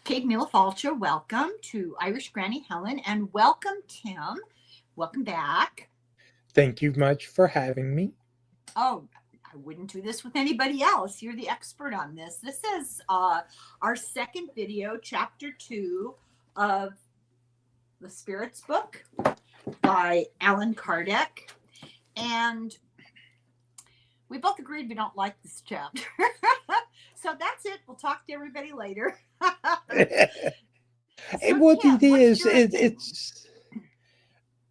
Kate Mila-Falcha. Welcome to Irish Granny Helen, and welcome, Tim. Welcome back. Thank you much for having me. Oh, I wouldn't do this with anybody else. You're the expert on this. This is our second video, chapter 2 of the Spirits book by Allan Kardec. And we both agreed we don't like this chapter. So that's it. We'll talk to everybody later. So, What Tim, it what's is, your it's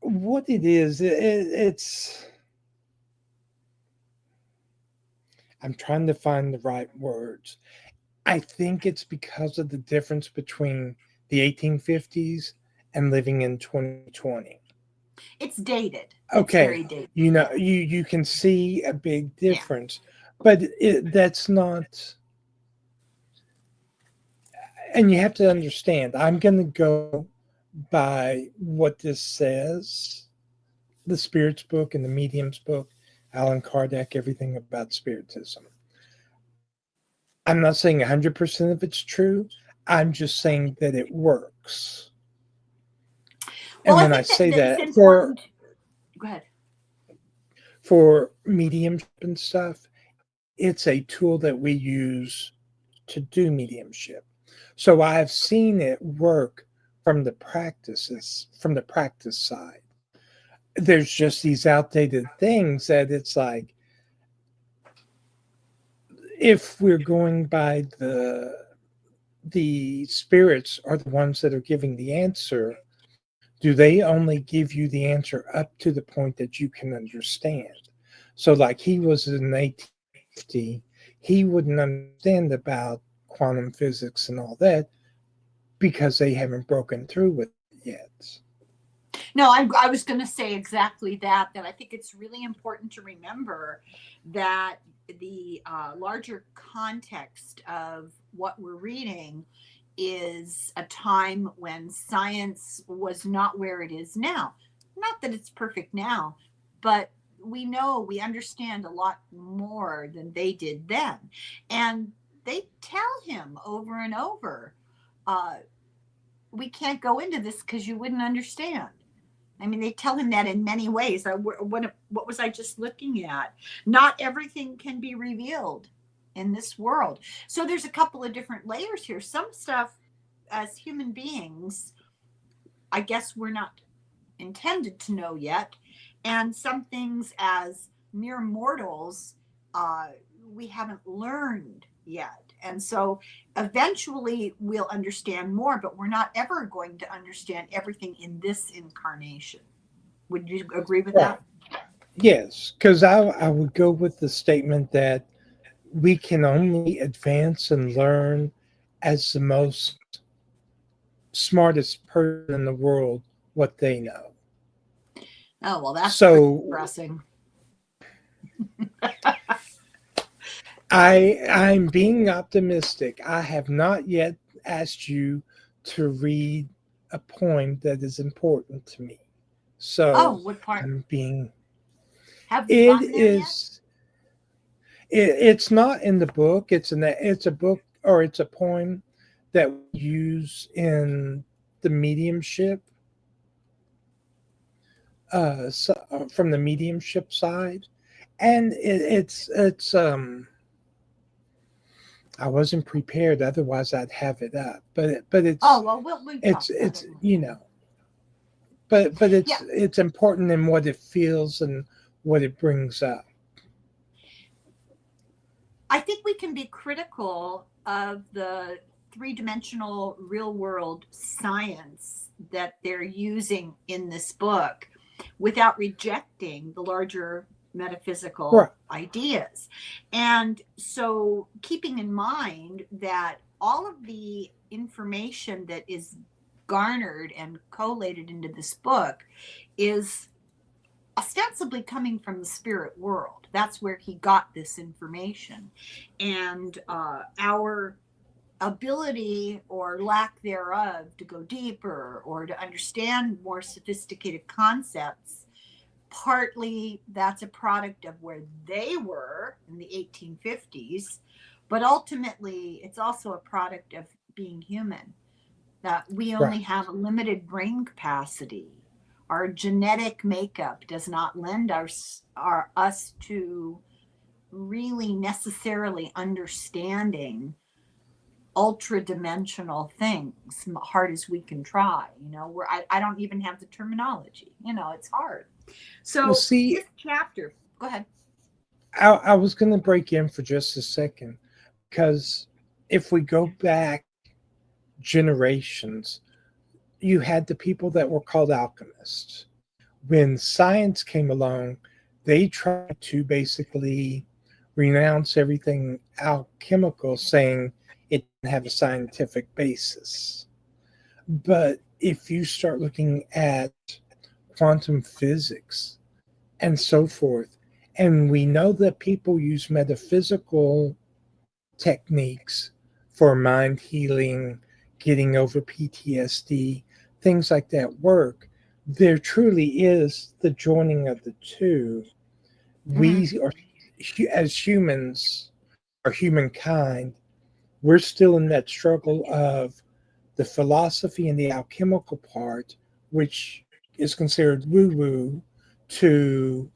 what it is. It's. I'm trying to find the right words. I think it's because of the difference between the 1850s and living in 2020. It's dated. It's Okay, very dated. you can see a big Yeah. difference, but that's not. And you have to understand. I'm going to go by what this says, the Spirits book and the Mediums book, Allan Kardec, everything about Spiritism. I'm not saying 100% of it's true. I'm just saying that it works. Well, And I when I think say that it's that important. Go ahead. for mediumship and stuff, it's a tool that we use to do mediumship. So I've seen it work from the practice side. There's just these outdated things that it's like, if we're going by the spirits are the ones that are giving the answer, do they only give you the answer up to the point that you can understand? So like he was in 1850, he wouldn't understand about quantum physics and all that because they haven't broken through with it yet. No, I was going to say exactly that. That I think it's really important to remember that the larger context of what we're reading is a time when science was not where it is now. Not that it's perfect now, but we understand a lot more than they did then. And they tell him over and over, uh, we can't go into this because you wouldn't understand. I mean, they tell him that in many ways. What was I just looking at? Not everything can be revealed in this world. So there's a couple of different layers here. Some stuff, as human beings, I guess we're not intended to know yet. And some things, as mere mortals, uh, we haven't learned yet. And so eventually we'll understand more, but we're not ever going to understand everything in this incarnation. Would you agree with Right. that? Yes, because I would go with the statement that we can only advance and learn as the most smartest person in the world what they know. Oh, well, that's pretty So depressing. I'm being optimistic. I have not yet asked you to read a poem that is important to me. Oh, So what part? I'm being Have we it gotten there yet? is it's not in the book. It's a book, or it's a poem that we use in the mediumship, from the mediumship side, and I wasn't prepared. Otherwise, I'd have it up. But Oh, well, we talk about it's it. but Yeah, it's important in what it feels and what it brings up. I think we can be critical of the three-dimensional real world science that they're using in this book without rejecting the larger Right. metaphysical ideas. And so keeping in mind that all of the information that is garnered and collated into this book is ostensibly coming from the spirit world. That's where he got this information. And our ability or lack thereof to go deeper or to understand more sophisticated concepts, partly that's a product of where they were in the 1850s, but ultimately it's also a product of being human. that we only Right. have a limited brain capacity. Our genetic makeup does not lend us to really necessarily understanding ultra dimensional things, hard as we can try. I don't even have the terminology. It's hard. Well, So see, this chapter, go ahead. I was going to break in for just a second because if we go back generations, you had the people that were called alchemists. When science came along, they tried to basically renounce everything alchemical, saying it didn't have a scientific basis. But if you start looking at quantum physics and so forth, and we know that people use metaphysical techniques for mind healing, getting over PTSD, things like that work, there truly is the joining of the two. Mm-hmm. We are, as humans, or humankind, we're still in that struggle of the philosophy and the alchemical part, which is considered woo woo, to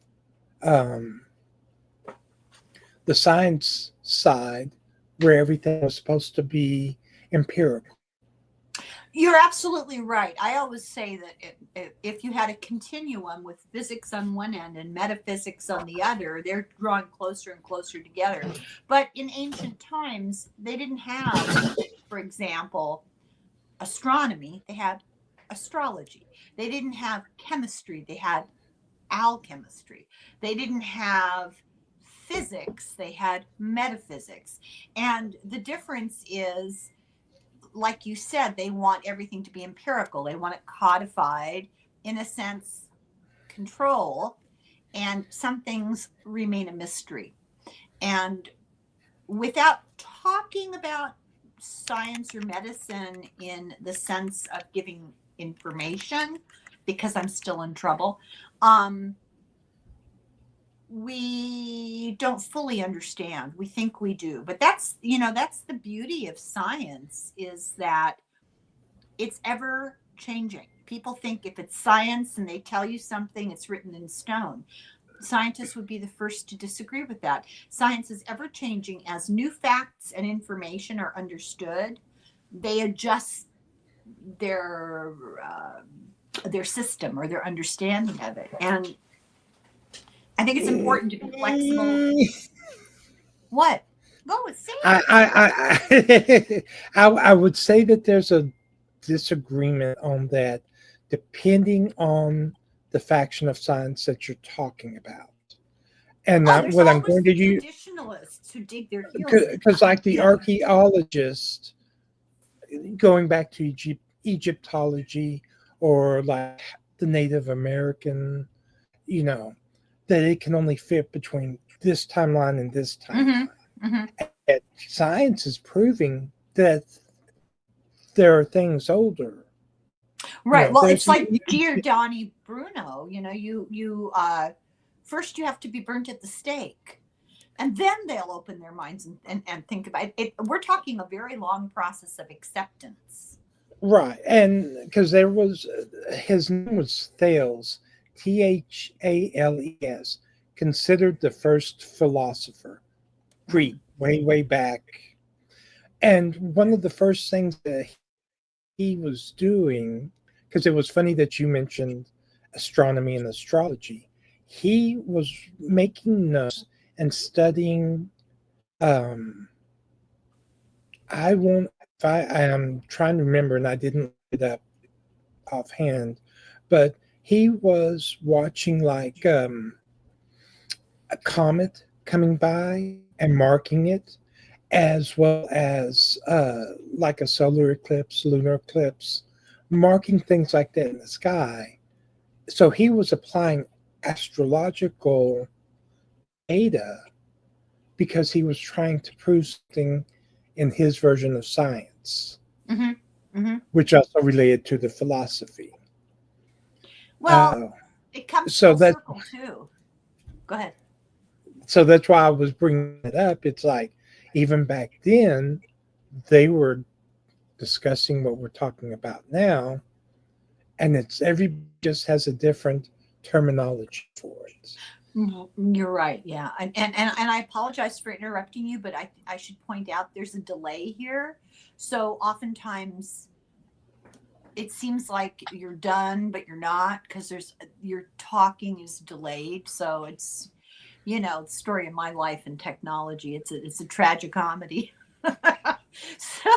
um, the science side, where everything was supposed to be empirical. You're absolutely right. I always say that if you had a continuum with physics on one end and metaphysics on the other, they're drawing closer and closer together. But in ancient times, they didn't have, for example, astronomy, they had astrology. They didn't have chemistry, they had alchemistry. They didn't have physics, they had metaphysics. And the difference is, like you said, they want everything to be empirical. They want it codified, in a sense, control, and some things remain a mystery. And without talking about science or medicine in the sense of giving information, because I'm still in trouble, we don't fully understand. We think we do, but that's the beauty of science, is that it's ever changing. People think if it's science and they tell you something, it's written in stone. Scientists would be the first to disagree with that. Science is ever changing. As new facts and information are understood, they adjust their their system or their understanding of it. And I think it's important to be flexible. What? Go with say I, it. I would say that there's a disagreement on that, depending on the faction of science that you're talking about. And Oh, there's what I'm always going the to use, traditionalists who dig their heels in. because like the Yeah. archaeologist, going back to Egyptology, or like the Native American, you know, that it can only fit between this timeline and this timeline. Mm-hmm. Mm-hmm. And science is proving that there are things older. Right. Well, There's it's like Giordani Bruno. You first you have to be burnt at the stake, and then they'll open their minds and think about it. We're talking a very long process of acceptance. right, and because there was his name was Thales, Thales, considered the first philosopher, Greek, way back. And one of the first things that he was doing, because it was funny that you mentioned astronomy and astrology, he was making notes and studying. Um, I won't. If I am trying to remember, and I didn't look it up offhand, but he was watching like a comet coming by and marking it, as well as like a solar eclipse, lunar eclipse, marking things like that in the sky. So he was applying astrological data because he was trying to prove something in his version of science, Mm-hmm. Mm-hmm. which also related to the philosophy. Well, Uh, it comes so full that circle too. Go ahead. so that's why I was bringing it up. It's like even back then, they were discussing what we're talking about now, and it's every just has a different terminology for it. You're right. Yeah. And I apologize for interrupting you, but I should point out there's a delay here. So oftentimes it seems like you're done, but you're not, because your talking is delayed. So it's, the story of my life and technology. It's a tragic comedy. So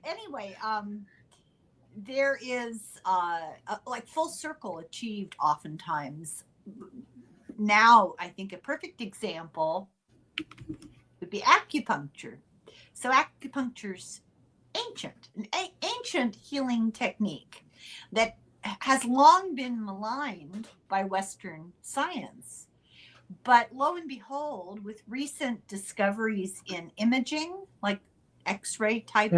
anyway, there is like full circle achieved oftentimes. Now, I think a perfect example would be acupuncture. So acupuncture's an ancient healing technique that has long been maligned by Western science. But lo and behold, with recent discoveries in imaging, like X-ray type,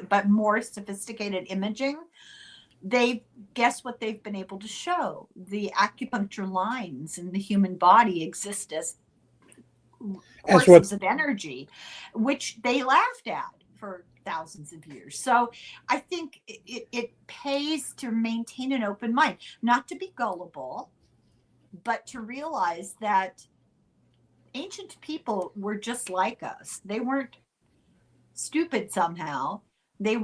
but more sophisticated imaging, guess what they've been able to show? The acupuncture lines in the human body exist as courses of energy, which they laughed at for thousands of years. So I think it pays to maintain an open mind, not to be gullible, but to realize that ancient people were just like us. They weren't stupid somehow. They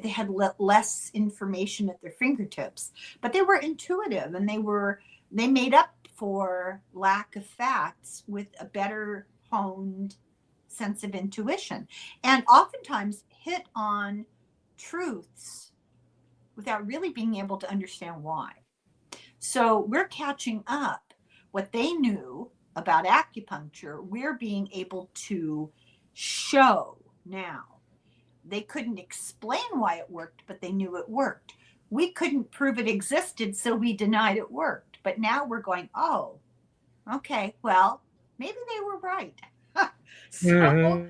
had less information at their fingertips, but they were intuitive, and they made up for lack of facts with a better honed sense of intuition, and oftentimes hit on truths without really being able to understand why. So we're catching up. What they knew about acupuncture, we're being able to show now. They couldn't explain why it worked, but they knew it worked. We couldn't prove it existed, so we denied it worked. But now we're going, oh, okay, well, maybe they were right. So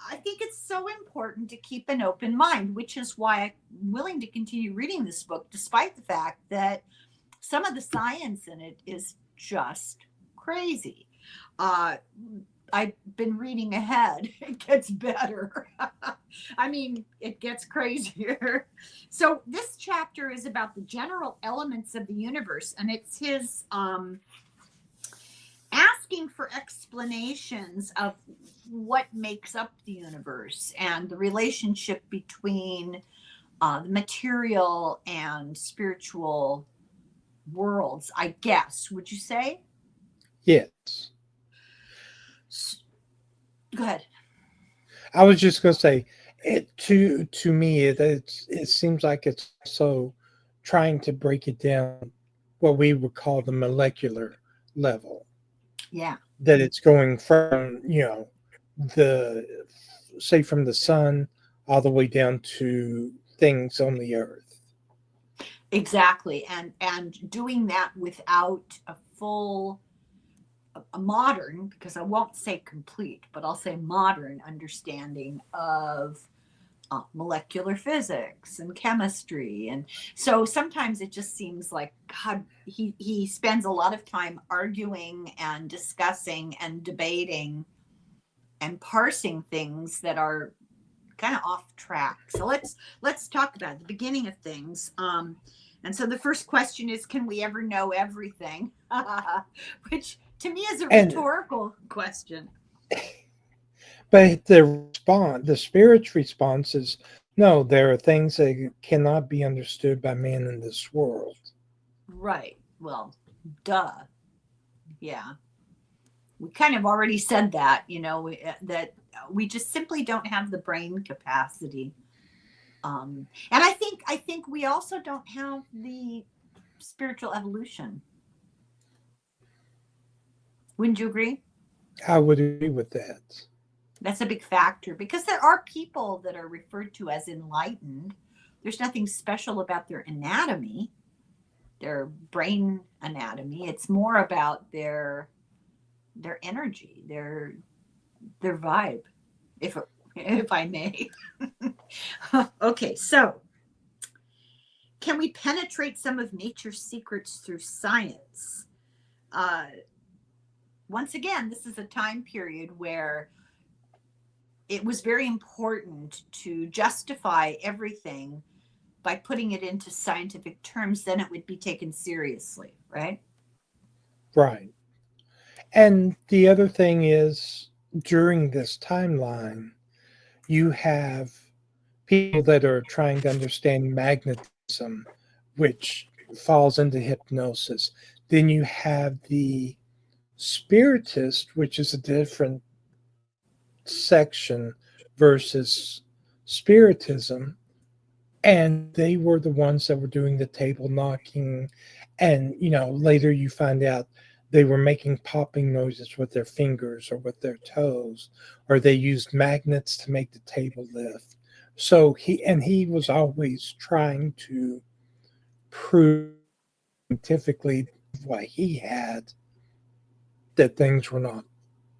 I think it's so important to keep an open mind, which is why I'm willing to continue reading this book, despite the fact that some of the science in it is just crazy. I've been reading ahead. It gets better. I mean, it gets crazier. So this chapter is about the general elements of the universe, and it's his asking for explanations of what makes up the universe and the relationship between the material and spiritual worlds, I guess. Would you say? Yes. Go ahead. I was just going to say, to me, it seems like it's also trying to break it down, what we would call the molecular level. Yeah. That it's going from, from the sun all the way down to things on the earth. Exactly. And doing that without a modern, because I won't say complete, but I'll say modern understanding of molecular physics and chemistry. And so sometimes it just seems like, God, he spends a lot of time arguing and discussing and debating and parsing things that are kind of off track. So let's talk about the beginning of things. And so the first question is, can we ever know everything? Which to me is a rhetorical question. But the spirit's response is, no, there are things that cannot be understood by man in this world. Right. Well, duh. Yeah. We kind of already said that, that we just simply don't have the brain capacity. And I think we also don't have the spiritual evolution. Wouldn't you agree? I would agree with that. That's a big factor, because there are people that are referred to as enlightened. There's nothing special about their anatomy, their brain anatomy. It's more about their energy, their vibe, if I may. Okay, so can we penetrate some of nature's secrets through science? Once again, this is a time period where it was very important to justify everything by putting it into scientific terms, then it would be taken seriously, right? Right. And the other thing is, during this timeline, you have people that are trying to understand magnetism, which falls into hypnosis. Then you have the spiritist, which is a different section versus spiritism. And they were the ones that were doing the table knocking. And, later you find out they were making popping noises with their fingers or with their toes, or they used magnets to make the table lift. So he was always trying to prove scientifically what he had that things were not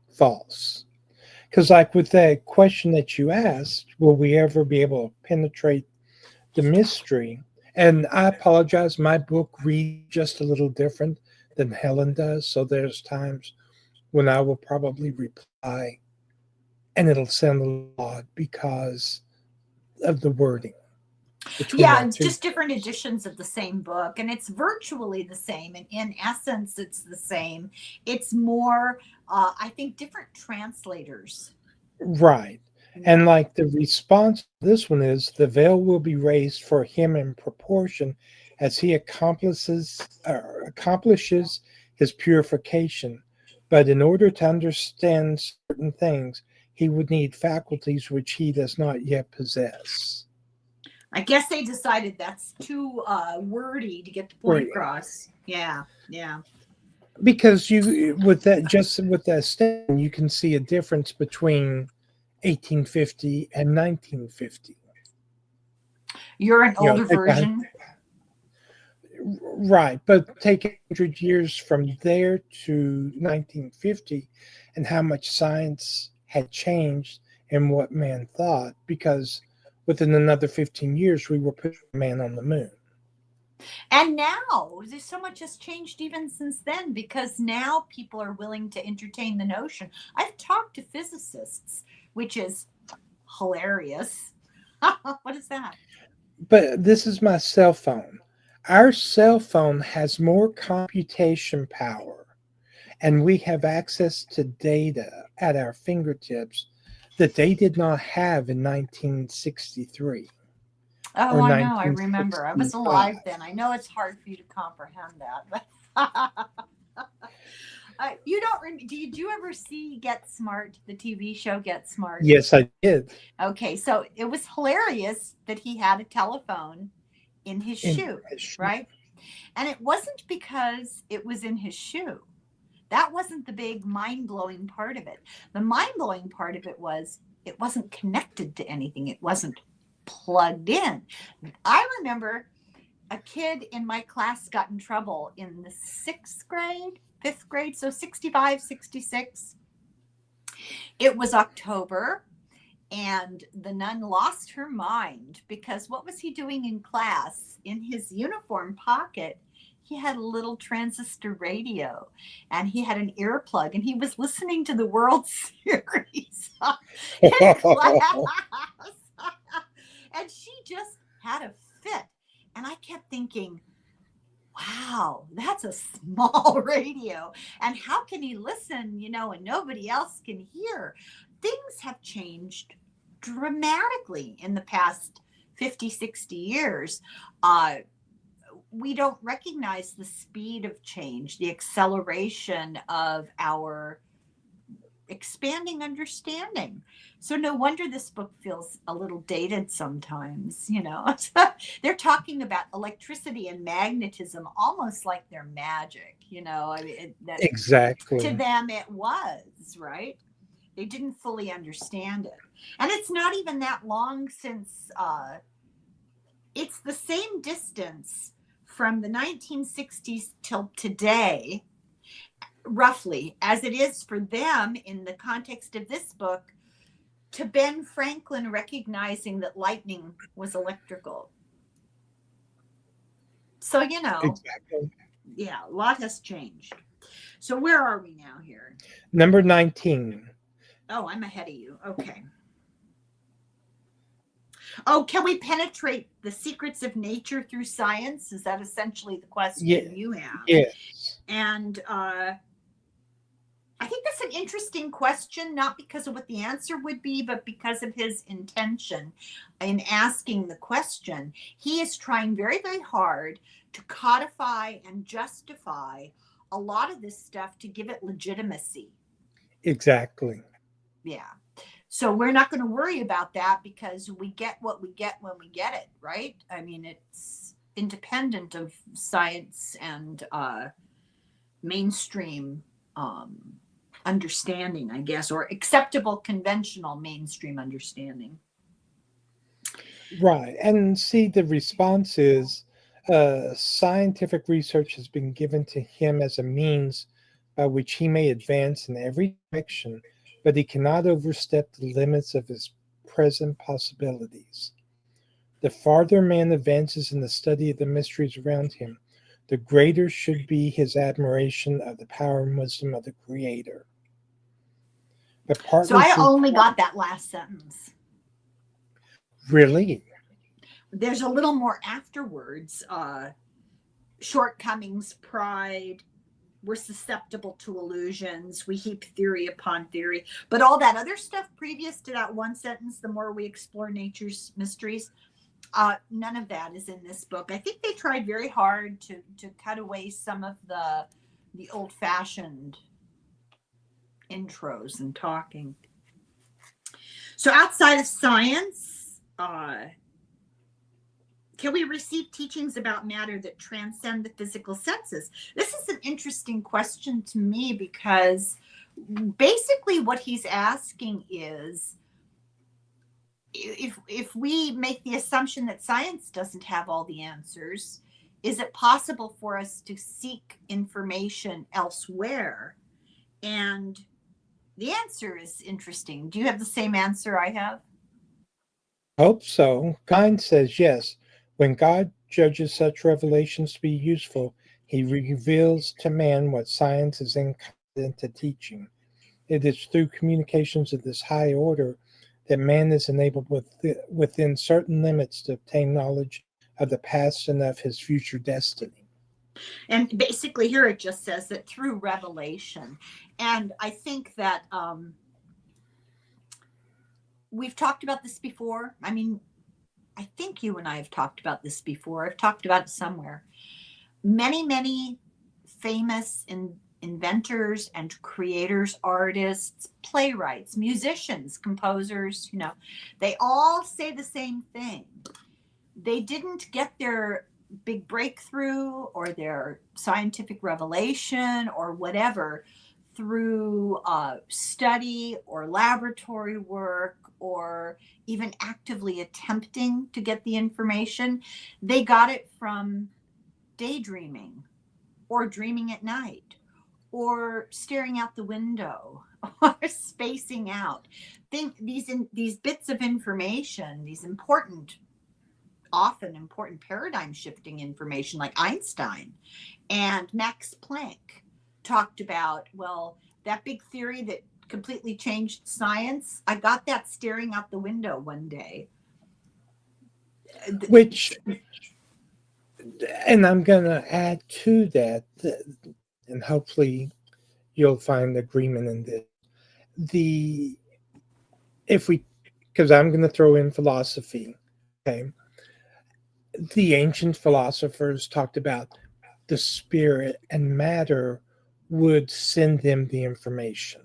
false. Because, like with that question that you asked, will we ever be able to penetrate the mystery? And I apologize, my book reads just a little different than Helen does. So there's times when I will probably reply and it'll sound a little odd because of the wording between Yeah, our it's two. just different editions of the same book, and it's virtually the same. And in essence, it's the same. It's more, I think, different translators. Right. And Yeah. like the response to this one is, the veil will be raised for him in proportion as he accomplishes his purification. But in order to understand certain things, he would need faculties which he does not yet possess. I guess they decided that's too wordy to get the point Right. across. Yeah, yeah. Because you with that just with that statement, you can see a difference between 1850 and 1950. You're an older Take a version. Right, but take 100 years from there to 1950 and how much science had changed and what man thought, because within another 15 years, we were putting a man on the moon. And now there's so much has changed even since then because now people are willing to entertain the notion. I've talked to physicists, which is hilarious. What is that? But this is my cell phone. Our cell phone has more computation power, and we have access to data at our fingertips that they did not have in 1963 Oh, or I know. I remember. I was 1965. alive then. I know it's hard for you to comprehend that, but you don't. Did you ever see Get Smart, the TV show Get Smart? Yes, I did. Okay, so it was hilarious that he had a telephone in his In shoe, history. right? And it wasn't because it was in his shoe. That wasn't the big mind blowing part of it. The mind blowing part of it wasn't connected to anything, it wasn't plugged in. I remember a kid in my class got in trouble in the sixth grade, fifth grade, so 65, 66. It was October, and the nun lost her mind because what was he doing in class? In his uniform pocket, he had a little transistor radio and he had an earplug and he was listening to the World Series in class. And she just had a fit. And I kept thinking, wow, that's a small radio. And how can he listen, and nobody else can hear? Things have changed dramatically in the past 50, 60 years. We don't recognize the speed of change, the acceleration of our expanding understanding. So no wonder this book feels a little dated sometimes. They're talking about electricity and magnetism almost like they're magic. I mean, that to Exactly. them it was, right? They didn't fully understand it. And it's not even that long since it's the same distance from the 1960s till today, roughly, as it is for them in the context of this book to Ben Franklin recognizing that lightning was electrical. So, Exactly. yeah, a lot has changed. So, where are we now here? Number 19. Oh, I'm ahead of you. Okay. Oh, can we penetrate the secrets of nature through science? Is that essentially the Yeah, question you have? yes, And I think that's an interesting question, not because of what the answer would be, but because of his intention in asking the question. He is trying very, very hard to codify and justify a lot of this stuff to give it legitimacy. exactly. Yeah. So we're not going to worry about that because we get what we get when we get it, right? I mean, it's independent of science and mainstream understanding, I guess, or acceptable conventional mainstream understanding. Right. And see, the response is scientific research has been given to him as a means by which he may advance in every direction, but he cannot overstep the limits of his present possibilities. The farther man advances in the study of the mysteries around him, the greater should be his admiration of the power and wisdom of the Creator. But So partly I through only got that last sentence. really, There's a little more afterwards. Shortcomings, pride, we're susceptible to illusions, we heap theory upon theory, but all that other stuff previous to that one sentence, the more we explore nature's mysteries, none of that is in this book. I think they tried very hard to cut away some of the old-fashioned intros and talking. So outside of science, can we receive teachings about matter that transcend the physical senses? This is an interesting question to me because basically what he's asking is, if we make the assumption that science doesn't have all the answers, is it possible for us to seek information elsewhere? And the answer is interesting. Do you have the same answer I have? hope so. Kind says yes. When God judges such revelations to be useful, he reveals to man what science is incompetent to teaching. It is through communications of this high order that man is enabled within certain limits to obtain knowledge of the past and of his future destiny. And basically here it just says that through revelation. And I think that we've talked about this before. I mean, I think you and I have talked about this before. I've talked about it somewhere. Many, many famous inventors and creators, artists, playwrights, musicians, composers, they all say the same thing. They didn't get their big breakthrough or their scientific revelation or whatever through study or laboratory work or even actively attempting to get the information. They got it from daydreaming or dreaming at night or staring out the window or spacing out. Think these bits of information, these often important paradigm shifting information, like Einstein and Max Planck talked about, well, that big theory that completely changed science, I got that staring out the window one day. Which, and I'm going to add to that, and hopefully you'll find agreement in this. Because I'm going to throw in philosophy, okay? The ancient philosophers talked about the spirit and matter would send them the information.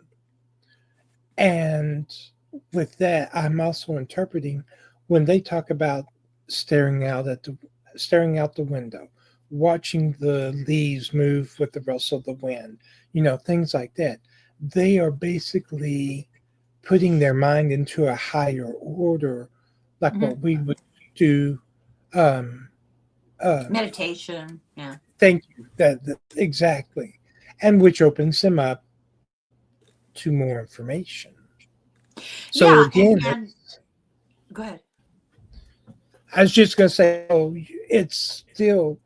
And with that, I'm also interpreting when they talk about staring out the window, watching the leaves move with the rustle of the wind, things like that. They are basically putting their mind into a higher order, like what we would do. Meditation, yeah. Thank you. That exactly, and which opens them up to more information. So Yeah, again, and go ahead. I was just going to say, it's still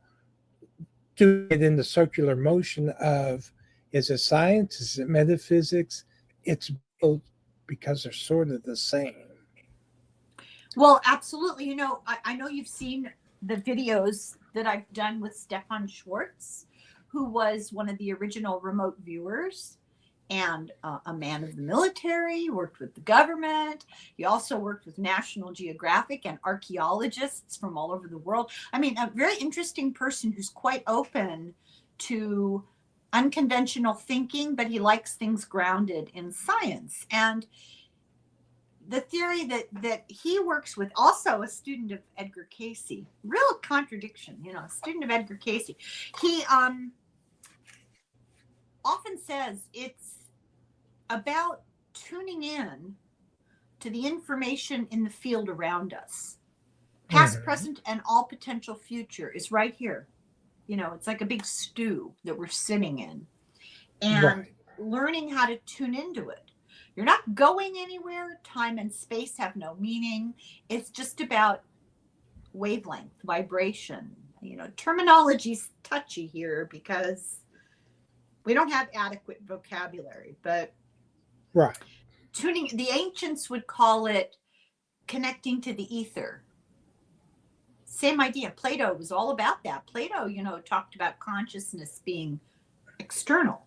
doing it in the circular motion of, is it science? Is it metaphysics? It's both, because they're sort of the same. Well, absolutely. You know, I know you've seen the videos that I've done with Stefan Schwartz, who was one of the original remote viewers and a man of the military, worked with the government. He also worked with National Geographic and archaeologists from all over the world. I mean, a very interesting person who's quite open to unconventional thinking, but he likes things grounded in science. And the theory that he works with, also a student of Edgar Cayce, real contradiction, you know, a student of Edgar Cayce. He often says it's about tuning in to the information in the field around us. Past, present, and all potential future is right here. You know, it's like a big stew that we're sitting in, and learning how to tune into it. You're not going anywhere. Time and space have no meaning. It's just about wavelength, vibration. You know, terminology's touchy here because we don't have adequate vocabulary, but tuning, the ancients would call it connecting to the ether. Same idea. Plato was all about that. Plato, you know, talked about consciousness being external.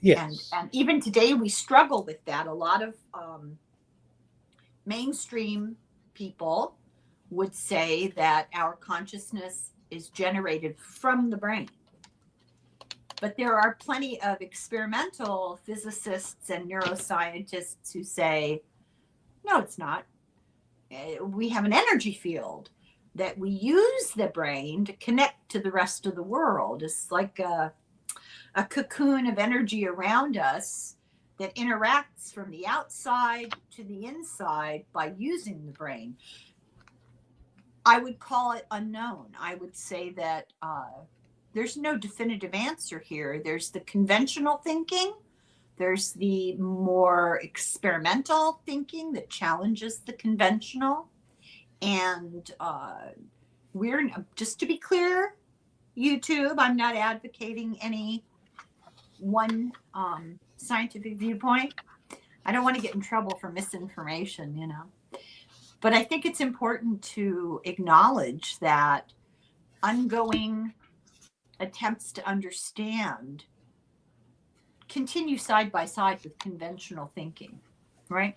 Yes. And even today we struggle with that. A lot of mainstream people would say that our consciousness is generated from the brain. But there are plenty of experimental physicists and neuroscientists who say, no, it's not. We have an energy field that we use the brain to connect to the rest of the world. It's like a cocoon of energy around us that interacts from the outside to the inside by using the brain. I would call it unknown. I would say that there's no definitive answer here. There's the conventional thinking. There's the more experimental thinking that challenges the conventional. And we're, just to be clear, YouTube, I'm not advocating any one scientific viewpoint. I don't want to get in trouble for misinformation, you know. But I think it's important to acknowledge that ongoing attempts to understand continue side by side with conventional thinking, right?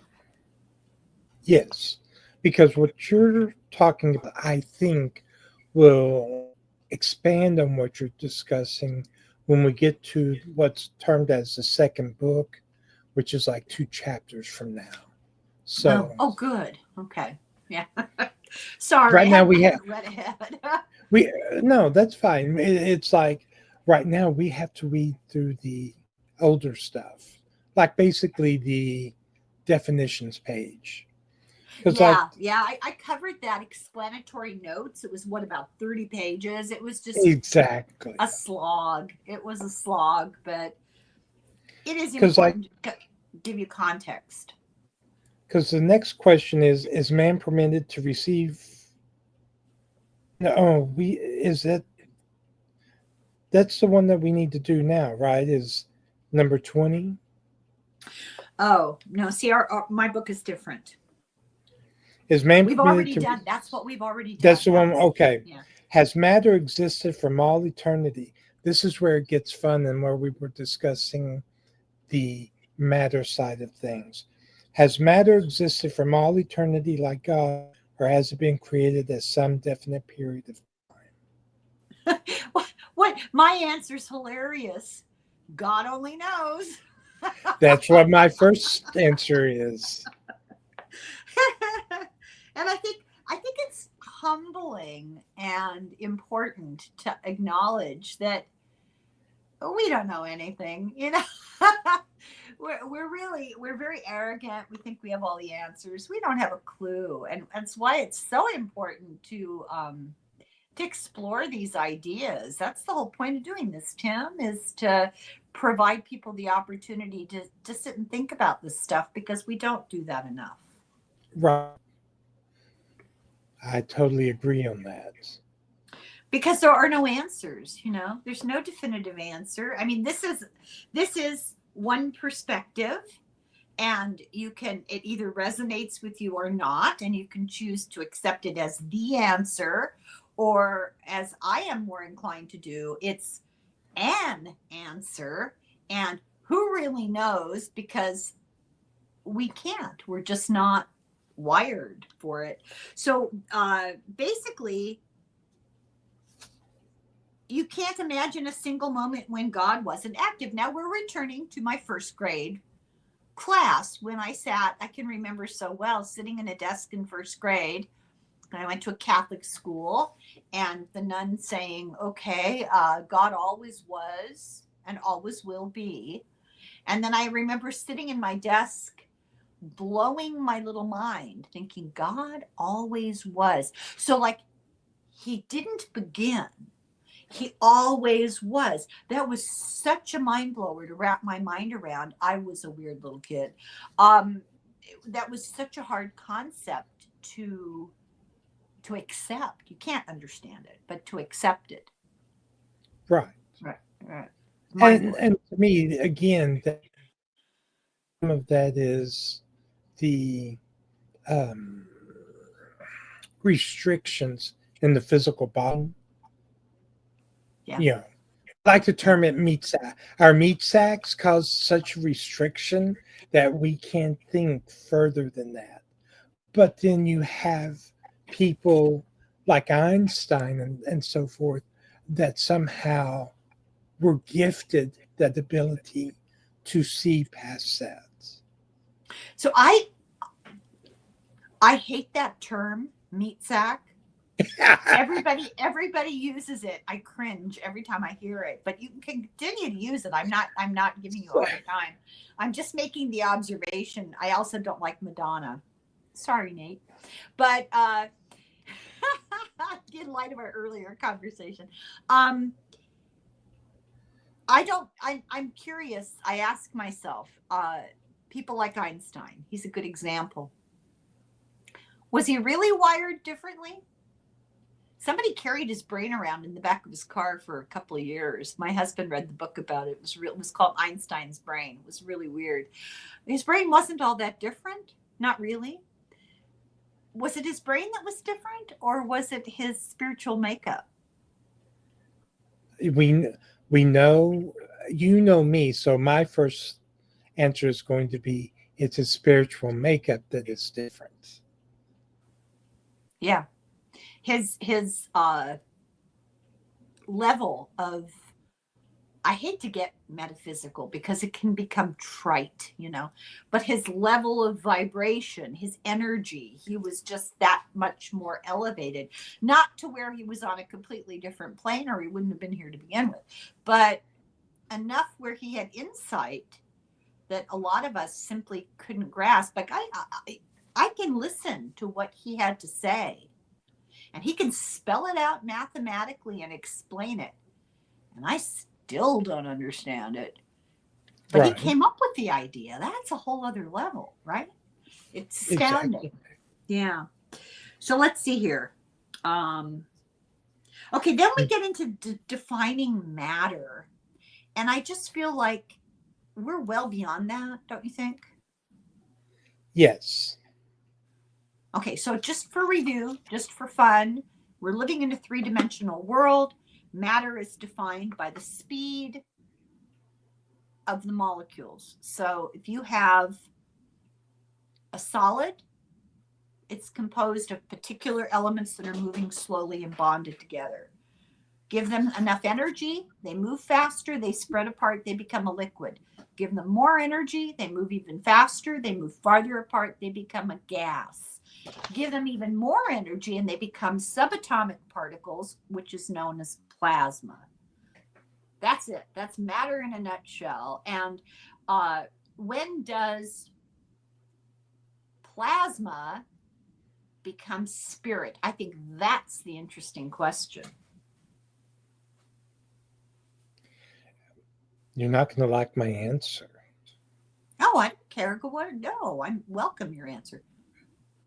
Yes, because what you're talking about, I think, will expand on what you're discussing when we get to what's termed as the second book, which is like 2 chapters from now. So, oh good, okay, yeah. Sorry, right now we have read ahead. no, that's fine. It's like right now we have to read through the older stuff, like basically the definitions page. I covered that explanatory notes. It was what, about 30 pages. It was just exactly a slog. It was a slog, but it is important to give you context. Because the next question is man permitted to receive? No, that's the one that we need to do now, right? Is number 20? Oh no, see, my book is different. Is man we've permitted already to? Done. That's what we've already done. That's the one. Okay. Yeah. Has matter existed from all eternity? This is where it gets fun and where we were discussing the matter side of things. Has matter existed from all eternity like God, or has it been created at some definite period of time? What? My answer's hilarious. God only knows. That's what my first answer is. And I think it's humbling and important to acknowledge that we don't know anything, you know. we're very arrogant. We think we have all the answers. We don't have a clue, and that's why it's so important to explore these ideas. That's the whole point of doing this, Tim, is to provide people the opportunity to sit and think about this stuff, because we don't do that enough. Right. I totally agree on that. Because there are no answers, you know. There's no definitive answer. I mean, this is one perspective, And it either resonates with you or not, and you can choose to accept it as the answer, or as I am more inclined to do, it's an answer. And who really knows? Because we can't. We're just not wired for it. So basically, you can't imagine a single moment when God wasn't active. Now we're returning to my first grade class when I can remember so well sitting in a desk in first grade. And I went to a Catholic school, and the nun saying, okay, God always was and always will be. And then I remember sitting in my desk, blowing my little mind, thinking God always was. So like, he didn't begin. He always was. That was such a mind blower to wrap my mind around. I was a weird little kid. That was such a hard concept to accept. You can't understand it, but to accept it. Right. Right. And to me, again, some of that is the restrictions in the physical body. Yeah. You know, I like to term it meat sack. Our meat sacks cause such restriction that we can't think further than that. But then you have people like Einstein and so forth that somehow were gifted that ability to see past that. So I hate that term, meat sack. Everybody uses it. I cringe every time I hear it, but you can continue to use it. I'm not giving you a hard time. I'm just making the observation. I also don't like Madonna. Sorry, Nate. But in light of our earlier conversation, I'm curious. I ask myself, people like Einstein, he's a good example. Was he really wired differently? Somebody carried his brain around in the back of his car for a couple of years. My husband read the book about it. It was called Einstein's Brain. It was really weird. His brain wasn't all that different. Not really. Was it his brain that was different, or was it his spiritual makeup? We know, you know me, so my first answer is going to be it's a spiritual makeup that is different. Yeah. His level of, I hate to get metaphysical because it can become trite, but his level of vibration, his energy, he was just that much more elevated. Not to where he was on a completely different plane, or he wouldn't have been here to begin with, but enough where he had insight that a lot of us simply couldn't grasp. Like I can listen to what he had to say, and he can spell it out mathematically and explain it, and I still don't understand it. But right. He came up with the idea. That's a whole other level, right? It's astounding. Exactly. Yeah. So let's see here. Okay, then we get into defining matter. And I just feel like we're well beyond that, don't you think? Yes. Okay, so just for review, just for fun, we're living in a three-dimensional world. Matter is defined by the speed of the molecules. So if you have a solid, it's composed of particular elements that are moving slowly and bonded together. Give them enough energy, they move faster, they spread apart, they become a liquid. Give them more energy, they move even faster, they move farther apart, they become a gas. Give them even more energy and they become subatomic particles, which is known as plasma. That's it. That's matter in a nutshell. And when does plasma become spirit? I think that's the interesting question. You're not going to like my answer. Oh, I don't care. No, I welcome your answer.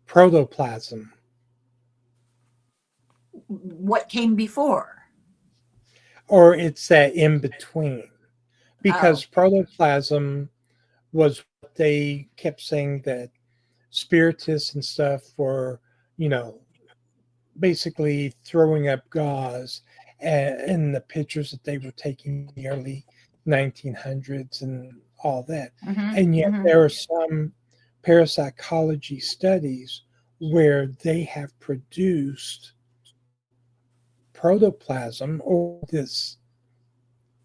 Protoplasm. What came before? Or it's that in between. Because protoplasm was but they kept saying that spiritists and stuff were, you know, basically throwing up gauze in the pictures that they were taking in the early 1900s and all that. And yet there are some parapsychology studies where they have produced protoplasm or this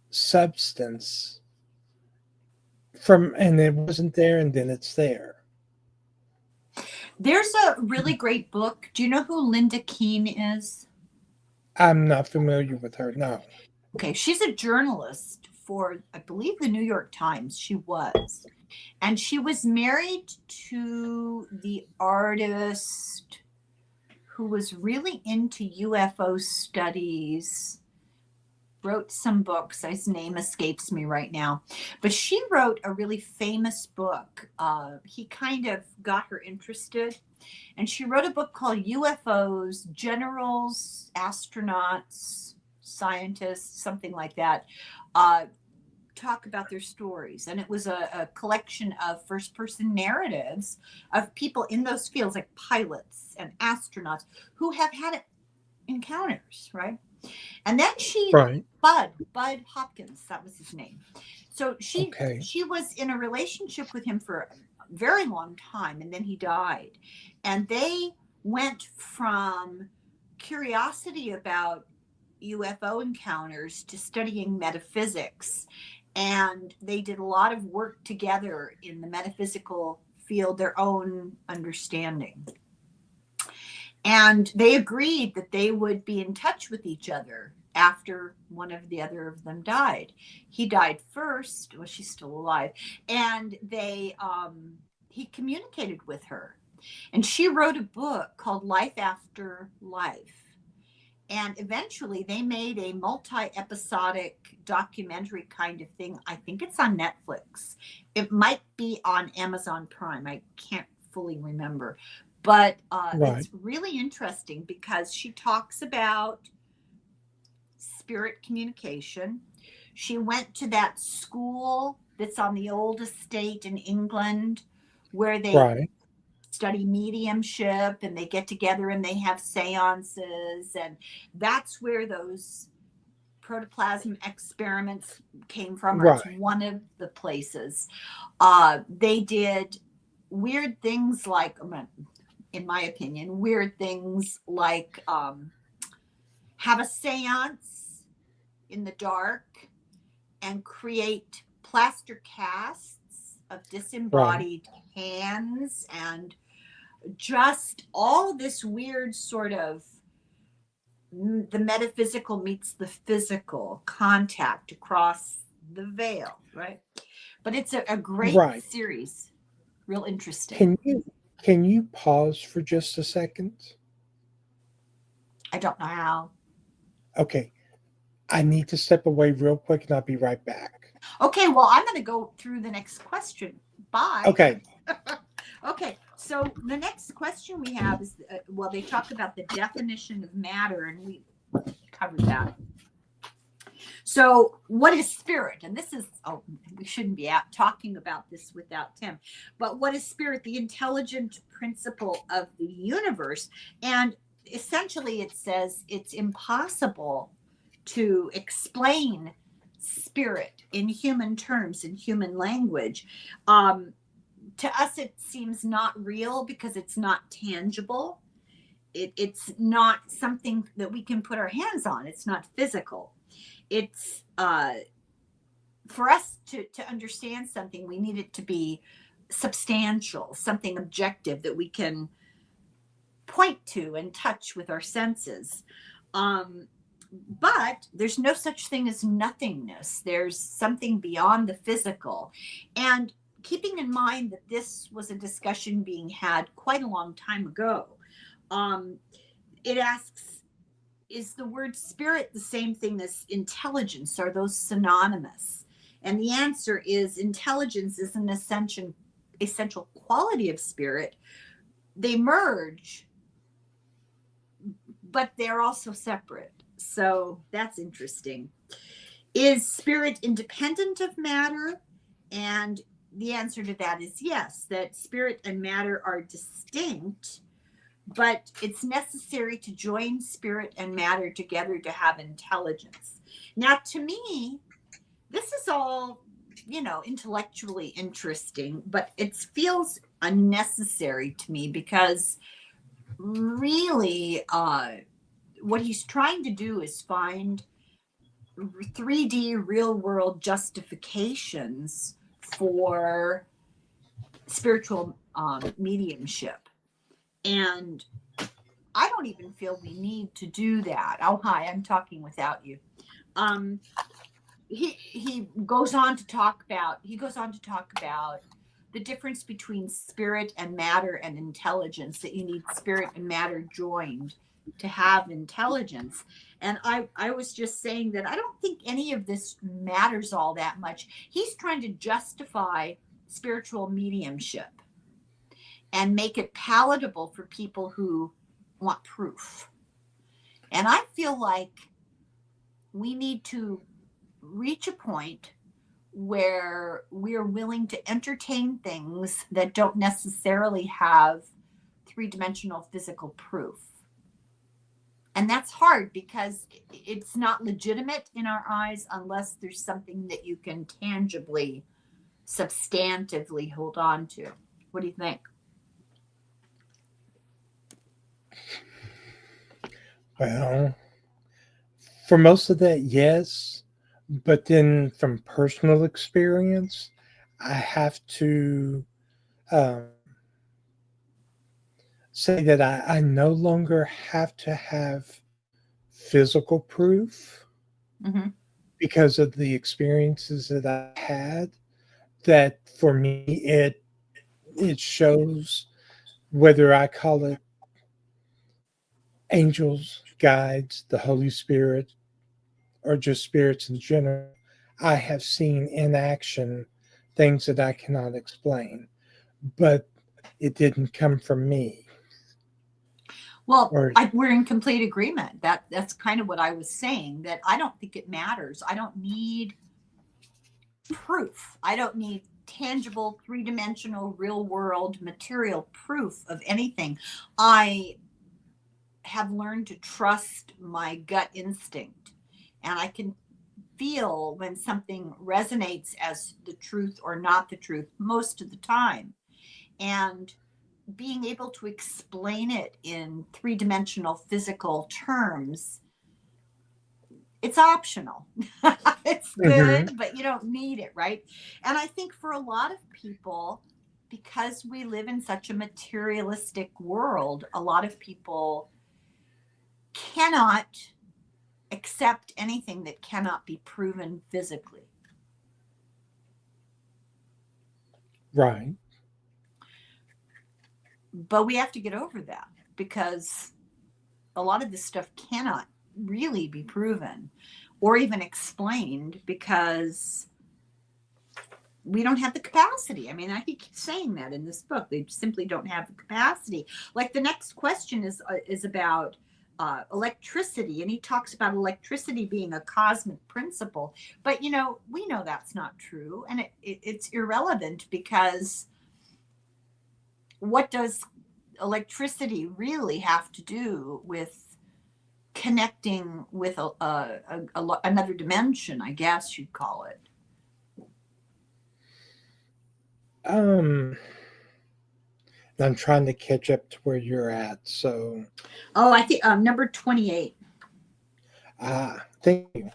substance from, and it wasn't there and then it's there. There's a really great book. Do you know who Linda Keene is? I'm not familiar with her. No. Okay, she's a journalist for, I believe, the New York Times. She was. And she was married to the artist who was really into UFO studies, wrote some books. His name escapes me right now. But she wrote a really famous book. He kind of got her interested. And she wrote a book called UFOs, Generals, Astronauts, Scientists, something like that, talk about their stories. And it was a collection of first-person narratives of people in those fields, like pilots and astronauts, who have had encounters, right? And then she, Right. Bud Hopkins, that was his name. So she Okay. she was in a relationship with him for a very long time, and then he died. And they went from curiosity about UFO encounters to studying metaphysics. And they did a lot of work together in the metaphysical field, their own understanding. And they agreed that they would be in touch with each other after one of the other of them died. He died first. Well, she's still alive. And he communicated with her. And she wrote a book called Life After Life. And eventually they made a multi-episodic documentary kind of thing. I think it's on Netflix. It might be on Amazon Prime. I can't fully remember. But Right. it's really interesting because she talks about spirit communication. She went to that school that's on the old estate in England where they Right. study mediumship and they get together and they have seances. And that's where those protoplasm experiments came from. Or it's Right. one of the places. They did weird things like, in my opinion, weird things like have a seance in the dark and create plaster casts of disembodied hands and just all this weird sort of the metaphysical meets the physical contact across the veil, right? But it's a great Right. series, real interesting. Can you pause for just a second? I don't know how. Okay. I need to step away real quick and I'll be right back. Okay, well, I'm going to go through the next question. Bye. Okay. Okay, so the next question we have is, well, they talk about the definition of matter, and we covered that. So what is spirit? And this is, we shouldn't be out talking about this without Tim, but what is spirit? The intelligent principle of the universe. And essentially it says it's impossible to explain spirit in human terms, in human language. To us, it seems not real because it's not tangible. It's not something that we can put our hands on. It's not physical. It's for us to understand something, we need it to be substantial, something objective that we can point to and touch with our senses. But there's no such thing as nothingness. There's something beyond the physical. And keeping in mind that this was a discussion being had quite a long time ago, it asks, is the word spirit the same thing as intelligence? Are those synonymous? And the answer is intelligence is an essential quality of spirit. They merge, but they're also separate. So that's interesting. Is spirit independent of matter? And the answer to that is yes, that spirit and matter are distinct, but it's necessary to join spirit and matter together to have intelligence. Now, to me, this is all, intellectually interesting, but it feels unnecessary to me because really, what he's trying to do is find 3D real world justifications for spiritual mediumship. And I don't even feel we need to do that. Oh, hi, I'm talking without you. He goes on to talk about the difference between spirit and matter and intelligence, that you need spirit and matter joined to have intelligence. And I was just saying that I don't think any of this matters all that much. He's trying to justify spiritual mediumship and make it palatable for people who want proof. And I feel like we need to reach a point where we're willing to entertain things that don't necessarily have three-dimensional physical proof. And that's hard because it's not legitimate in our eyes unless there's something that you can tangibly, substantively hold on to. What do you think? Well, for most of that, yes. But then from personal experience, I have to say that I no longer have to have physical proof Mm-hmm. because of the experiences that I had. That for me, it shows, whether I call it angels, guides, the Holy Spirit, or just spirits in general. I have seen in action things that I cannot explain, but it didn't come from me. Well, Or we're in complete agreement. That's kind of what I was saying, that I don't think it matters. I don't need proof. I don't need tangible, three-dimensional, real-world material proof of anything. I have learned to trust my gut instinct, and I can feel when something resonates as the truth or not the truth most of the time. And being able to explain it in three-dimensional physical terms, it's optional. It's Mhm. good, but you don't need it, right? And I think for a lot of people, because we live in such a materialistic world, a lot of people cannot accept anything that cannot be proven physically. Right. But we have to get over that because a lot of this stuff cannot really be proven or even explained because we don't have the capacity. I mean, I keep saying that in this book. They simply don't have the capacity. Like the next question is about electricity, and he talks about electricity being a cosmic principle. But we know that's not true, and it's irrelevant because what does electricity really have to do with connecting with another dimension? I guess you'd call it. Um, I'm trying to catch up to where you're at. So, Oh, I think number 28. thank you.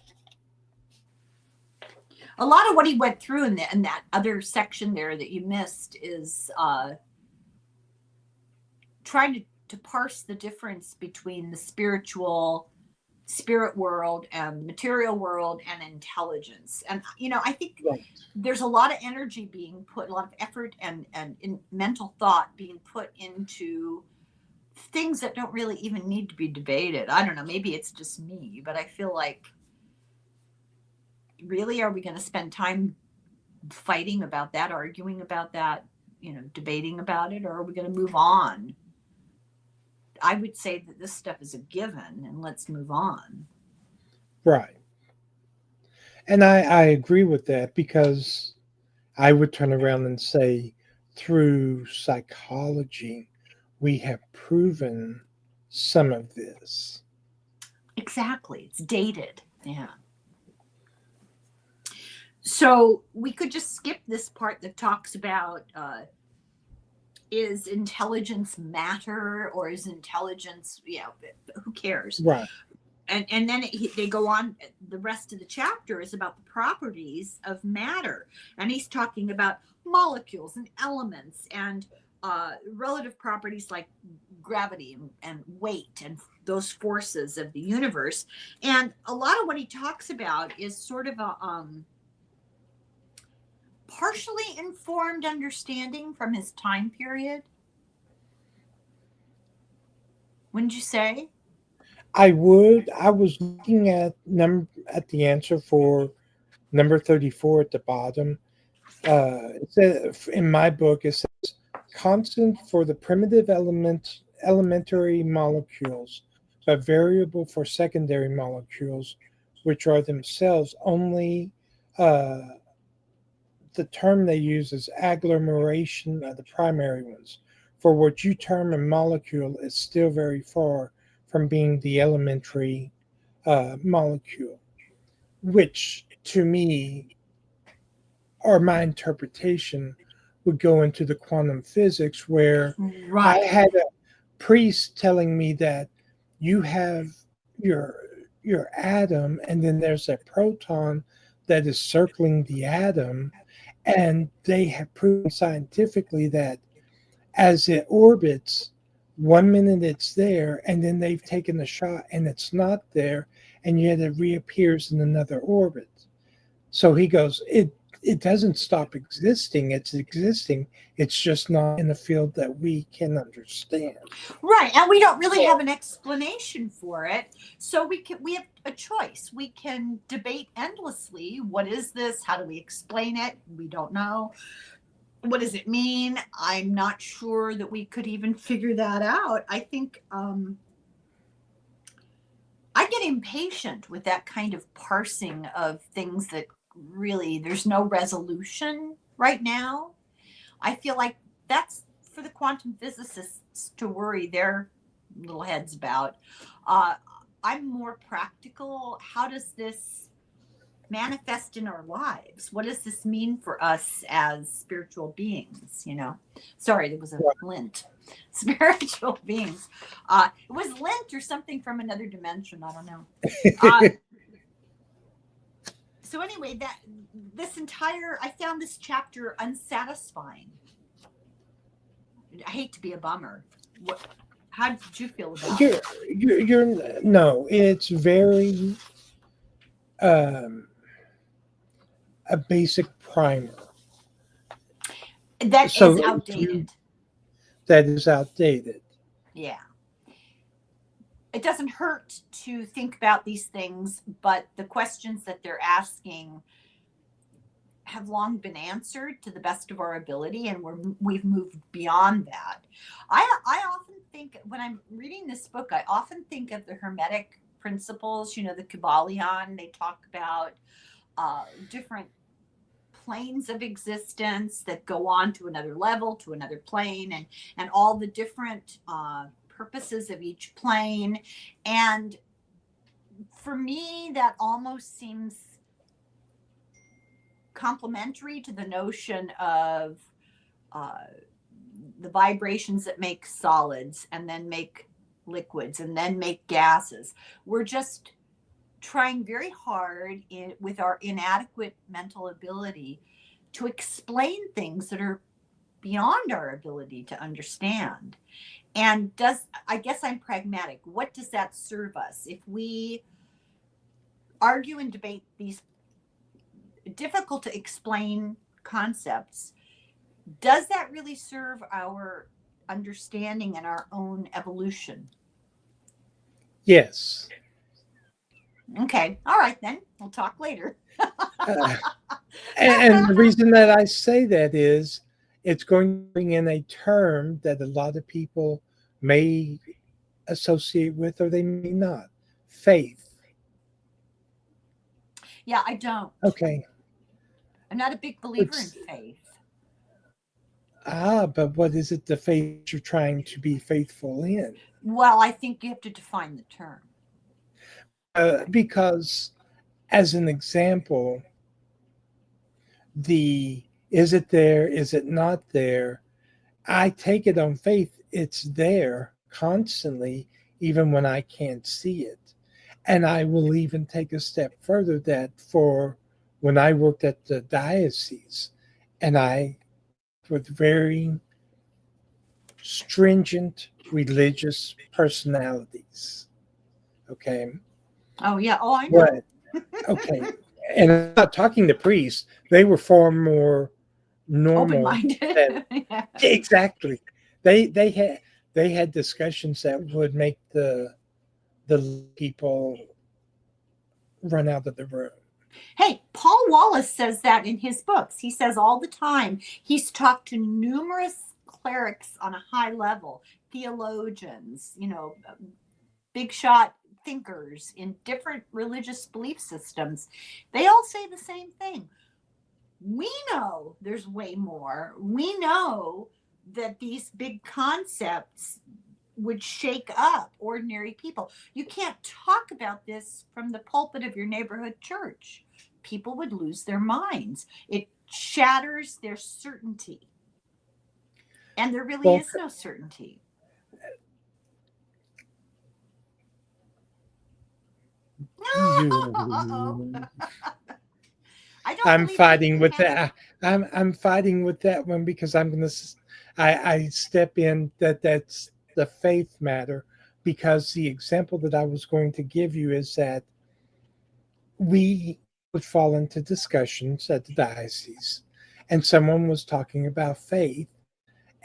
A lot of what he went through in that other section there that you missed is trying to parse the difference between the spirit world and the material world and intelligence. And I think Right. there's a lot of energy being put, a lot of effort and in mental thought being put into things that don't really even need to be debated. I don't know, maybe it's just me, but I feel like, really, are we going to spend time fighting about that, arguing about that, debating about it, or are we going to move on? I would say that this stuff is a given and let's move on. Right. And I agree with that because I would turn around and say, through psychology, we have proven some of this. Exactly. It's dated. Yeah. So we could just skip this part that talks about is intelligence matter, or is intelligence, who cares? Right. And then they go on. The rest of the chapter is about the properties of matter, and he's talking about molecules and elements and relative properties like gravity and weight and those forces of the universe. And a lot of what he talks about is sort of a partially informed understanding from his time period. Wouldn't you say? I would. I was looking at the answer for number 34 at the bottom. It says, in my book, it says constant for the primitive elementary molecules, but variable for secondary molecules, which are themselves only. The term they use is agglomeration of the primary ones. For what you term a molecule is still very far from being the elementary molecule, which to me, or my interpretation, would go into the quantum physics, where I Right. had a priest telling me that you have your your atom, and then there's a proton that is circling the atom, and they have proven scientifically that as it orbits, 1 minute it's there, and then they've taken a shot and it's not there, and yet it reappears in another orbit. So he goes, it doesn't stop existing. It's existing. It's just not in a field that we can understand. Right. And we don't really have an explanation for it. So we have a choice. We can debate endlessly. What is this? How do we explain it? We don't know. What does it mean? I'm not sure that we could even figure that out. I think I get impatient with that kind of parsing of things that really there's no resolution right now. I feel like that's for the quantum physicists to worry their little heads about. Uh, I'm more practical. How does this manifest in our lives? What does this mean for us as spiritual beings? Sorry, there was a lint. Spiritual beings. It was lint or something from another dimension. I don't know. So anyway, I found this chapter unsatisfying. I hate to be a bummer. How did you feel about it? You're no, it's very a basic primer. That So is outdated. That is outdated. Yeah. It doesn't hurt to think about these things, but the questions that they're asking have long been answered to the best of our ability, and we've moved beyond that. I often think, when I'm reading this book, I often think of the Hermetic principles, the Kybalion. They talk about different planes of existence that go on to another level, to another plane, and all the different purposes of each plane. And for me, that almost seems complementary to the notion of the vibrations that make solids and then make liquids and then make gases. We're just trying very hard with our inadequate mental ability to explain things that are beyond our ability to understand. And I guess I'm pragmatic. What does that serve us if we argue and debate these difficult to explain concepts? Does that really serve our understanding and our own evolution? Yes. Okay. All right, then. We'll talk later. And the reason that I say that is it's going to bring in a term that a lot of people may associate with, or they may not. Faith. Yeah, I don't. Okay. I'm not a big believer in faith. But what is it, the faith you're trying to be faithful in? Well, I think you have to define the term. Because, as an example, is it there, is it not there? I take it on faith, it's there constantly, even when I can't see it. And I will even take a step further that for when I worked at the diocese, and I with very stringent religious personalities. Okay. Oh, yeah. Oh, I know. Okay. And I'm not talking to priests. They were far more normal. Open-minded. Yeah. Exactly. They had discussions that would make the people run out of the room. Hey, Paul Wallace says that in his books. He says all the time he's talked to numerous clerics on a high level, theologians, big shot thinkers in different religious belief systems. They all say the same thing. We know there's way more. We know that these big concepts would shake up ordinary people. You can't talk about this from the pulpit of your neighborhood church. People would lose their minds. It shatters their certainty. And there really is no certainty. I'm fighting with that. I'm fighting with that one because I step in that's the faith matter, because the example that I was going to give you is that we would fall into discussions at the diocese and someone was talking about faith,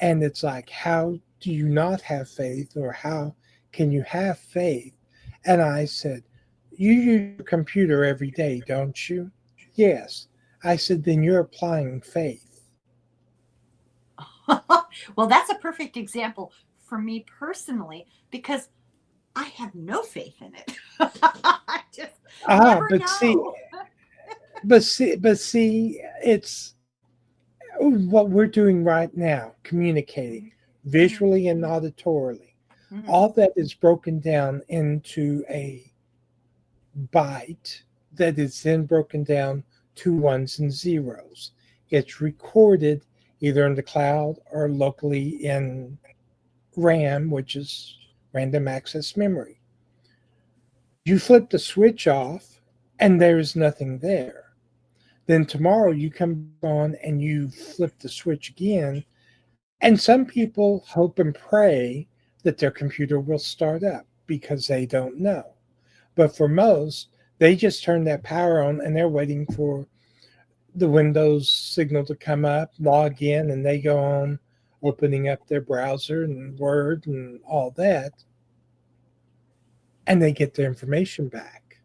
and it's like, how do you not have faith, or how can you have faith? And I said, you use your computer every day, don't you? Yes. I said, then you're applying faith. Well, that's a perfect example for me personally, because I have no faith in it. I just never know. But see, it's what we're doing right now, communicating visually and auditorily. Mm-hmm. All that is broken down into a byte that is then broken down to ones and zeros. It's recorded either in the cloud or locally in RAM, which is random access memory. You flip the switch off and there's nothing there. Then tomorrow you come on and you flip the switch again, and some people hope and pray that their computer will start up because they don't know. But for most, they just turn that power on and they're waiting for the Windows signal to come up, log in, and they go on opening up their browser and Word and all that, and they get their information back.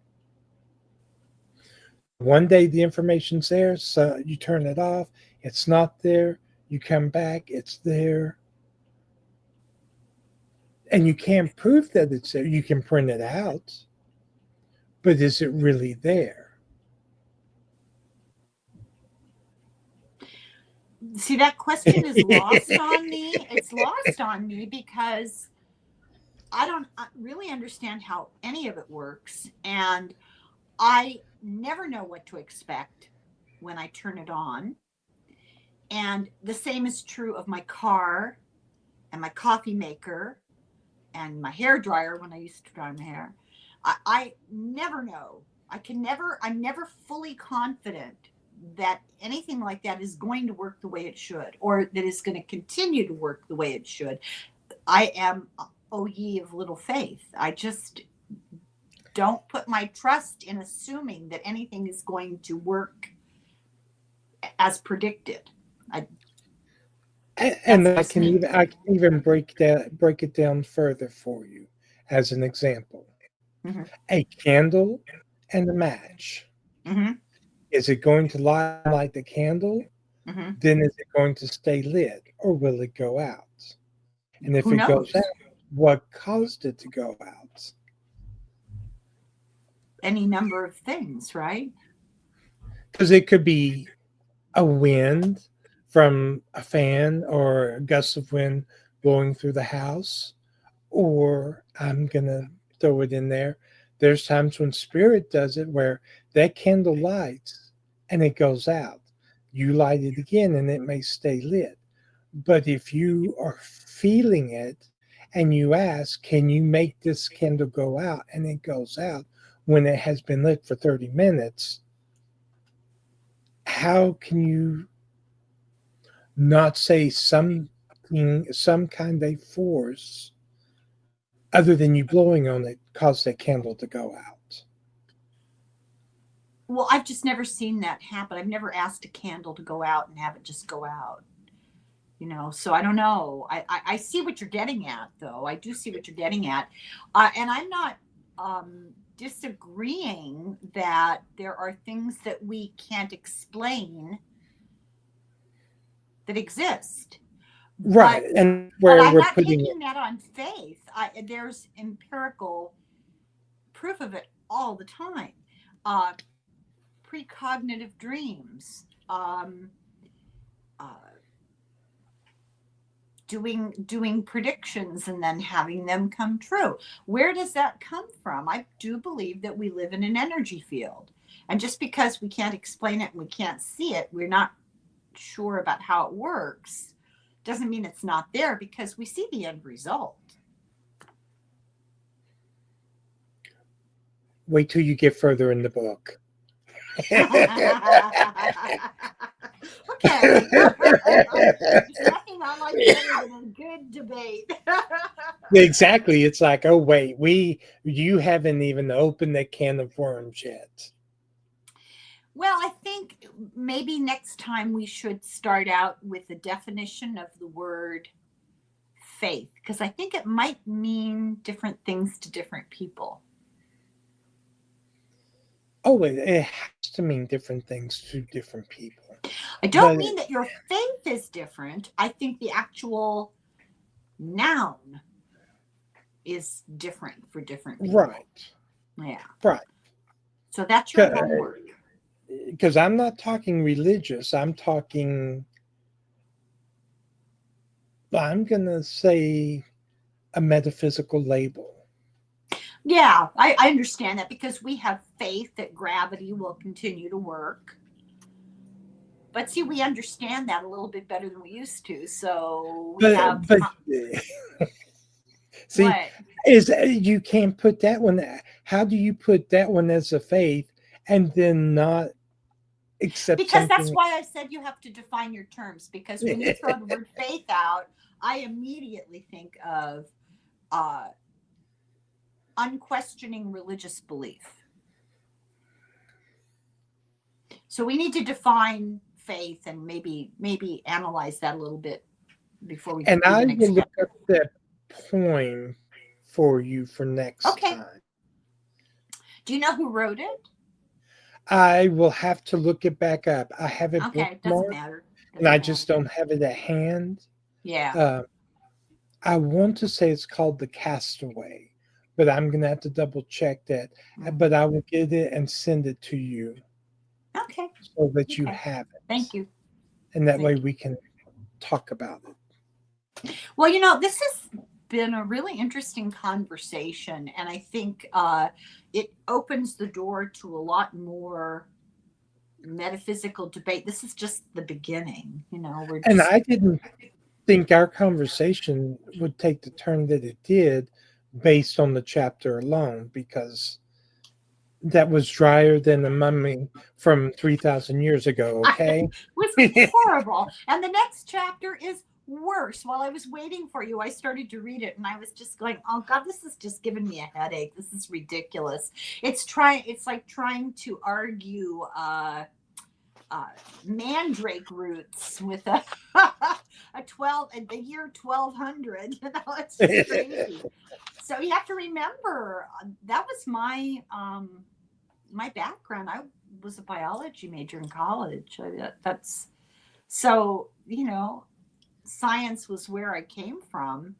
One day the information's there, so you turn it off, it's not there, you come back, it's there. And you can't prove that it's there. You can print it out, but is it really there? See, that question is lost on me. It's lost on me because I don't really understand how any of it works. And I never know what to expect when I turn it on. And the same is true of my car and my coffee maker and my hair dryer when I used to dry my hair. I never know. I'm never fully confident that anything like that is going to work the way it should, or that is going to continue to work the way it should. I am, oh ye of little faith. I just don't put my trust in assuming that anything is going to work as predicted. I can even break it down further for you as an example. Mm-hmm. A candle and a match. Mm-hmm. Is it going to light the candle? Mm-hmm. Then is it going to stay lit, or will it go out? And if it goes out, what caused it to go out? Any number of things, right? Because it could be a wind from a fan or a gust of wind blowing through the house, or I'm going to throw it in there. There's times when spirit does it where that candle lights and it goes out. You light it again and it may stay lit. But if you are feeling it and you ask, can you make this candle go out? And it goes out when it has been lit for 30 minutes, how can you not say something, some kind of force other than you blowing on it caused that candle to go out? Well, I've just never seen that happen. I've never asked a candle to go out and have it just go out. So I don't know. I see what you're getting at, though. I do see what you're getting at. And I'm not disagreeing that there are things that we can't explain that exist. Right. But, And but where I'm we're not putting taking it. that on faith. There's empirical proof of it all the time. Precognitive dreams. Doing predictions and then having them come true. Where does that come from? I do believe that we live in an energy field. And just because we can't explain it and we can't see it, we're not sure about how it works, doesn't mean it's not there, because we see the end result. Wait till you get further in the book. Okay. There's nothing I like better than a good debate. Exactly. It's like, oh wait, you haven't even opened that can of worms yet. Well, I think maybe next time we should start out with the definition of the word faith, because I think it might mean different things to different people. Oh, it has to mean different things to different people. I don't But mean that your faith is different. I think the actual noun is different for different people. right, Yeah. right. So that's your homework. Because I'm not talking religious. I'm going to say a metaphysical label. Yeah, I understand that, because we have faith that gravity will continue to work. But see, we understand that a little bit better than we used to. So we have. But see, What? you can't put that one. How do you put that one as a faith and then not accept Because that's something? why I said you have to define your terms. Because when you throw the word faith out, I immediately think of unquestioning religious belief. So we need to define faith and maybe analyze that a little bit before we And do the I next will look chapter. up that poem for you for next time. Do you know who wrote it? I will have to look it back up. I have it Okay, doesn't bookmarked, matter. and I just don't have it at hand. Yeah. I want to say it's called The Castaway, but I'm going to have to double check that. But I will get it and send it to you. Okay. So that you have it. Thank you. And that way we can talk about it. Well, this has been a really interesting conversation, and I think it opens the door to a lot more metaphysical debate. This is just the beginning, And I didn't think our conversation would take the turn that it did based on the chapter alone, because that was drier than a mummy from 3,000 years ago, okay? It was horrible. And the next chapter is worse. While I was waiting for you, I started to read it, and I was just going, oh God, this is just giving me a headache. This is ridiculous. It's like trying to argue mandrake roots with a 12 in the year 1200. It's just crazy. So you have to remember, that was my background. I was a biology major in college. That's so, science was where I came from,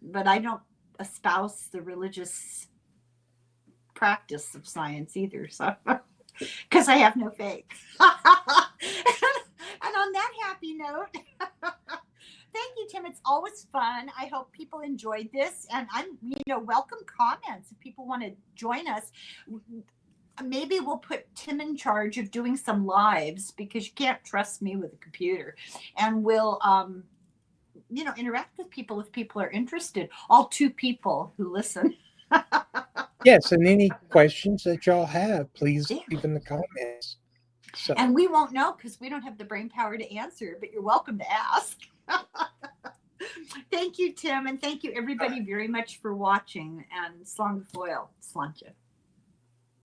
but I don't espouse the religious practice of science either. So, because I have no faith. happy note. Thank you, Tim. It's always fun. I hope people enjoyed this, and welcome comments if people want to join us. Maybe we'll put Tim in charge of doing some lives, because you can't trust me with a computer, and we'll interact with people if people are interested. All 2 people who listen. Yes, and any questions that y'all have, please leave in the comments. So. And we won't know because we don't have the brain power to answer, but you're welcome to ask. Thank you, Tim, and thank you everybody very much for watching, and slán go fóill, slánte.